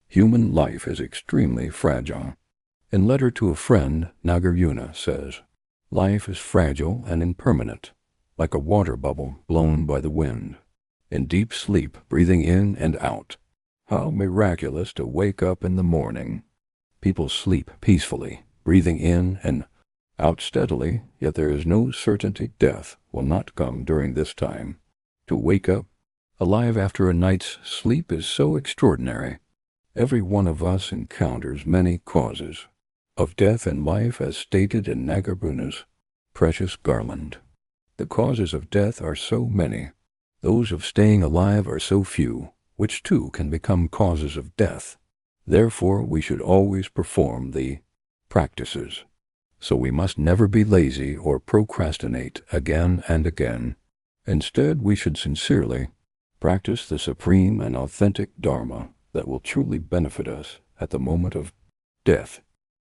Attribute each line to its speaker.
Speaker 1: Human life is extremely fragile. In letter to a friend, Nagarjuna says, "Life is fragile and impermanent, like a water bubble blown by the wind. In deep sleep, breathing in and out. How miraculous to wake up in the morning. People sleep peacefully, breathing in and out steadily, yet there is no certainty death will not come during this time. To wake up alive after a night's sleep is so extraordinary. Every one of us encounters many causes of death and life as stated in Nagarjuna's precious Garland. The causes of death are so many. Those of staying alive are so few, which too can become causes of death. Therefore we should always perform the practices. So we must never be lazy or procrastinate again and again. Instead, we should sincerely practice the supreme and authentic Dharma that will truly benefit us at the moment of death.